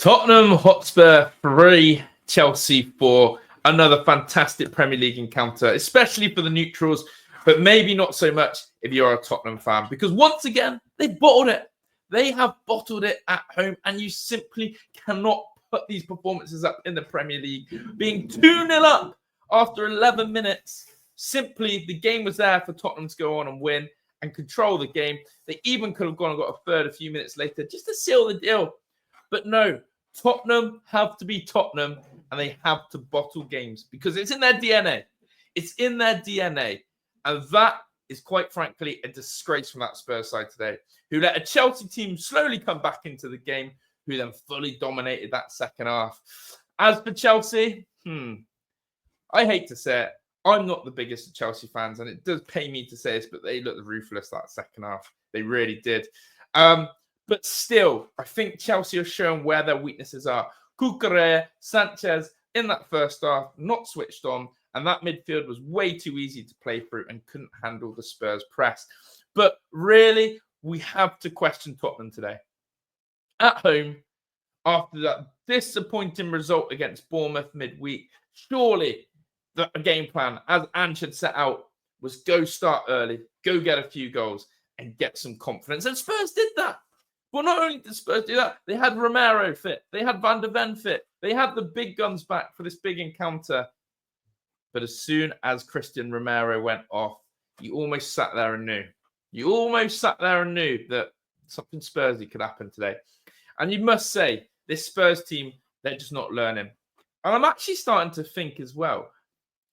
Tottenham Hotspur 3, Chelsea 4. Another fantastic Premier League encounter, especially for the neutrals, but maybe not so much if you're a Tottenham fan, because once again, they bottled it. They have bottled it at home, and you simply cannot put these performances up in the Premier League. Being 2-0 up after 11 minutes, simply the game was there for Tottenham to go on and win and control the game. They even could have gone and got a third a few minutes later just to seal the deal. But no, Tottenham have to be Tottenham, and they have to bottle games because it's in their DNA. It's in their DNA. And that is, quite frankly, a disgrace from that Spurs side today, who let a Chelsea team slowly come back into the game, who then fully dominated that second half. As for Chelsea, I hate to say it, I'm not the biggest of Chelsea fans, and it does pain me to say this, but they looked ruthless that second half. They really did. But still, I think Chelsea are showing where their weaknesses are. Cucurella, Sanchez, in that first half, not switched on, and that midfield was way too easy to play through and couldn't handle the Spurs press. But really, we have to question Tottenham today. At home, after that disappointing result against Bournemouth midweek, surely the game plan, as Ange had set out, was go start early, go get a few goals, and get some confidence. And Spurs did that. Well, not only did Spurs do that, they had Romero fit. They had Van de Ven fit. They had the big guns back for this big encounter. But as soon as Christian Romero went off, you almost sat there and knew. You almost sat there and knew that something Spursy could happen today. And you must say, this Spurs team, they're just not learning. And I'm actually starting to think as well,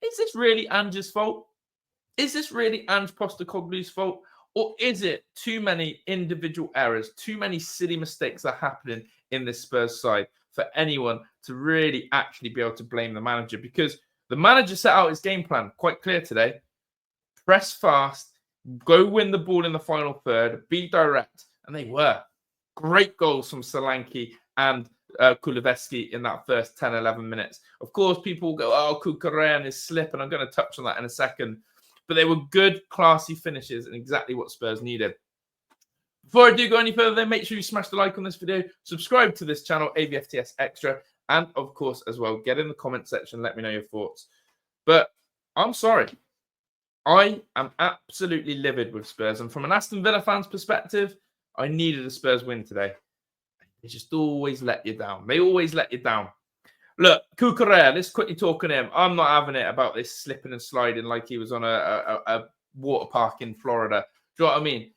is this really Ange's fault? Is this really Ange Postecoglou's fault? Or is it too many individual errors, too many silly mistakes that are happening in this Spurs side for anyone to really actually be able to blame the manager? Because the manager set out his game plan quite clear today. Press fast, go win the ball in the final third, be direct. And they were. Great goals from Solanke and Kulusevski in that first 10, 11 minutes. Of course, people will go, oh, Cucurella and his slip, and I'm going to touch on that in a second. But they were good, classy finishes and exactly what Spurs needed. Before I do go any further, then make sure you smash the like on this video, subscribe to this channel, AVFTS Extra, and of course, as well, get in the comment section, let me know your thoughts. But I'm sorry. I am absolutely livid with Spurs. And from an Aston Villa fan's perspective, I needed a Spurs win today. They just always let you down. They always let you down. Look, Cucurella, let's quickly talk on him. I'm not having it about this slipping and sliding like he was on a water park in Florida. Do you know what I mean?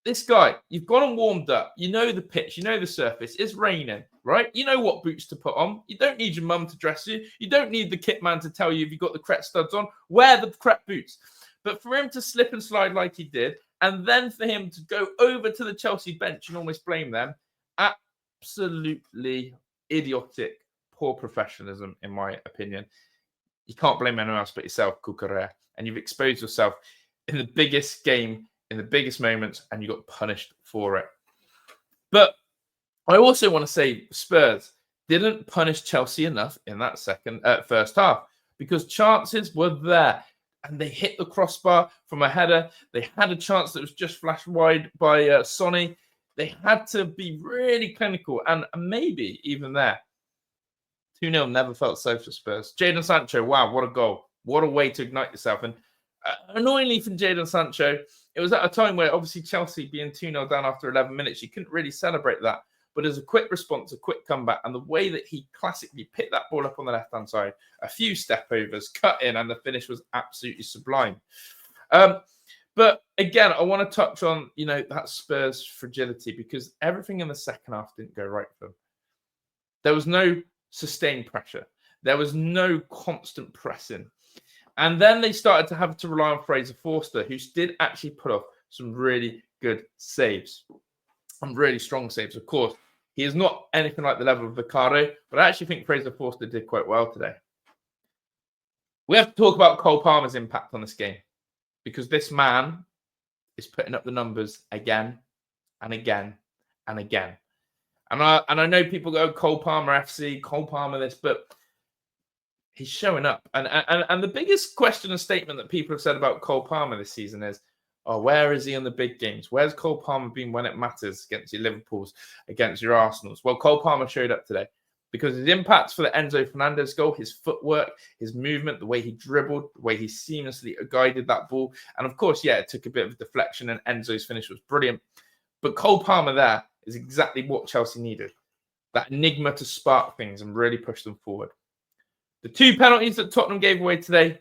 This guy, you've gone and warmed up. You know the pitch. You know the surface. It's raining, right? You know what boots to put on. You don't need your mum to dress you. You don't need the kit man to tell you if you've got the correct studs on. Wear the correct boots. But for him to slip and slide like he did, and then for him to go over to the Chelsea bench and almost blame them, absolutely idiotic. Poor professionalism, in my opinion. You can't blame anyone else but yourself, Cucurella. And you've exposed yourself in the biggest game, in the biggest moments, and you got punished for it. But I also want to say Spurs didn't punish Chelsea enough in that first half, because chances were there. And they hit the crossbar from a header. They had a chance that was just flashed wide by Sonny. They had to be really clinical, and maybe even there. 2-0 never felt safe for Spurs. Jadon Sancho, wow, what a goal. What a way to ignite yourself. And annoyingly from Jadon Sancho, it was at a time where obviously Chelsea being 2-0 down after 11 minutes, you couldn't really celebrate that. But as a quick response, a quick comeback, and the way that he classically picked that ball up on the left-hand side, a few step-overs, cut in, and the finish was absolutely sublime. But again, I want to touch on, that Spurs fragility, because everything in the second half didn't go right for them. There was no sustained pressure. There was no constant pressing. And then they started to have to rely on Fraser Forster, who did actually put off some really good saves. And really strong saves, of course. He is not anything like the level of Vicario, but I actually think Fraser Forster did quite well today. We have to talk about Cole Palmer's impact on this game, because this man is putting up the numbers again and again and again. And I know people go, Cole Palmer FC, Cole Palmer this, but he's showing up. And the biggest question and statement that people have said about Cole Palmer this season is, Oh, where is he in the big games? Where's Cole Palmer been when it matters against your Liverpools, against your Arsenals? Well, Cole Palmer showed up today because his impact for the Enzo Fernandez goal, his footwork, his movement, the way he dribbled, the way he seamlessly guided that ball. And of course, yeah, it took a bit of deflection and Enzo's finish was brilliant. But Cole Palmer there is exactly what Chelsea needed. That enigma to spark things and really push them forward. The 2 penalties that Tottenham gave away today,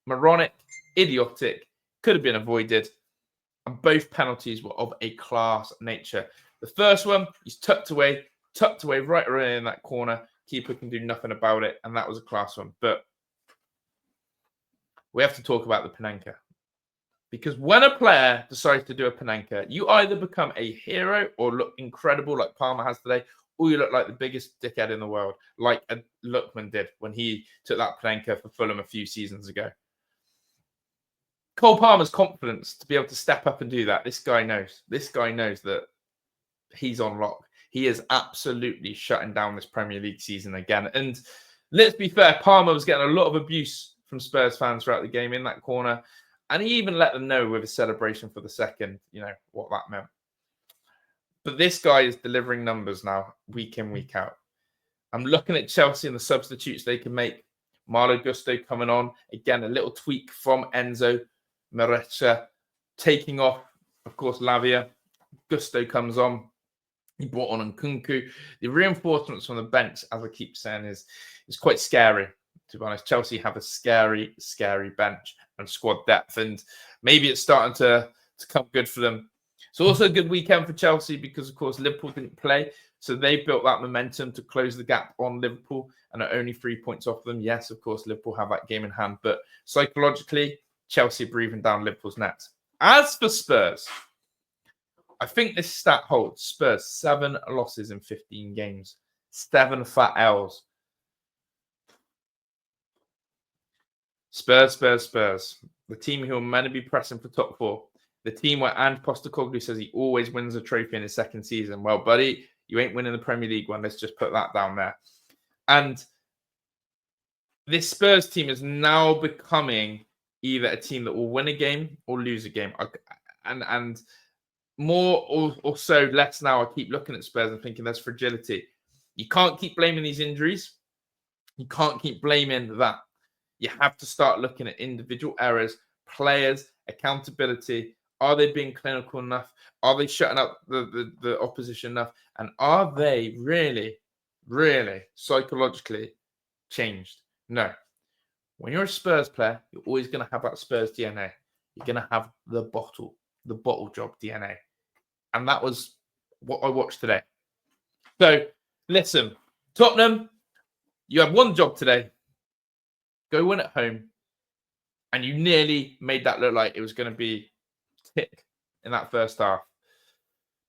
moronic, idiotic, could have been avoided. And both penalties were of a class nature. The first one, he's tucked away right around in that corner. Keeper can do nothing about it, and that was a class one. But we have to talk about the Panenka. Because when a player decides to do a Panenka, you either become a hero or look incredible like Palmer has today, or you look like the biggest dickhead in the world, like Lookman did when he took that Panenka for Fulham a few seasons ago. Cole Palmer's confidence to be able to step up and do that, this guy knows. This guy knows that he's on lock. He is absolutely shutting down this Premier League season again. And let's be fair, Palmer was getting a lot of abuse from Spurs fans throughout the game in that corner. And he even let them know with his celebration for the second, what that meant. But this guy is delivering numbers now, week in, week out. I'm looking at Chelsea and the substitutes they can make. Malo Gusto coming on. Again, a little tweak from Enzo. Merecha taking off, of course, Lavia. Gusto comes on. He brought on Nkunku. The reinforcements from the bench, as I keep saying, is quite scary. To be honest, Chelsea have a scary, scary bench and squad depth, and maybe it's starting to come good for them. It's also a good weekend for Chelsea because, of course, Liverpool didn't play, so they built that momentum to close the gap on Liverpool and are only 3 points off them. Yes, of course, Liverpool have that game in hand, but psychologically, Chelsea are breathing down Liverpool's necks. As for Spurs, I think this stat holds. Spurs, 7 losses in 15 games. 7 fat L's. Spurs. The team who are meant to be pressing for top 4. The team where Ange Postecoglou says he always wins a trophy in his second season. Well, buddy, you ain't winning the Premier League one. Let's just put that down there. And this Spurs team is now becoming either a team that will win a game or lose a game. And more or so less now, I keep looking at Spurs and thinking there's fragility. You can't keep blaming these injuries. You can't keep blaming that. You have to start looking at individual errors, players, accountability. Are they being clinical enough? Are they shutting up the opposition enough? And are they really, really psychologically changed? No. When you're a Spurs player, you're always going to have that Spurs DNA. You're going to have the bottle job DNA. And that was what I watched today. So, listen, Tottenham, you have one job today. Go win at home. And you nearly made that look like it was going to be tick in that first half.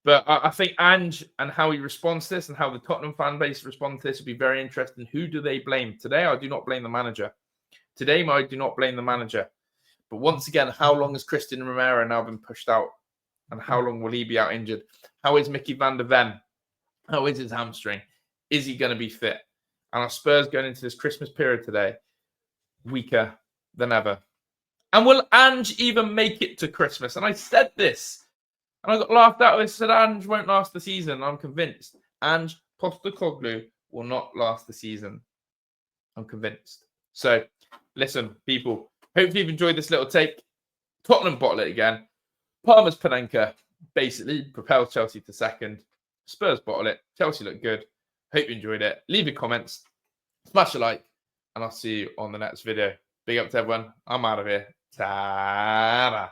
But I think Ange and how he responds to this and how the Tottenham fan base responds to this will be very interesting. Who do they blame? Today, I do not blame the manager. Today, I do not blame the manager. But once again, how long has Christian Romero now been pushed out? And how long will he be out injured? How is Mickey van der Ven? How is his hamstring? Is he going to be fit? And our Spurs going into this Christmas period today, weaker than ever. And will Ange even make it to Christmas? And I said this, and I got laughed at. I said Ange won't last the season. I'm convinced. Ange Postecoglou will not last the season. I'm convinced. So, listen, people, hopefully you've enjoyed this little take. Tottenham bottle it again. Palmer's Panenka basically propels Chelsea to second. Spurs bottle it. Chelsea look good. Hope you enjoyed it. Leave your comments. Smash a like. And I'll see you on the next video. Big up to everyone. I'm out of here. Ta-da.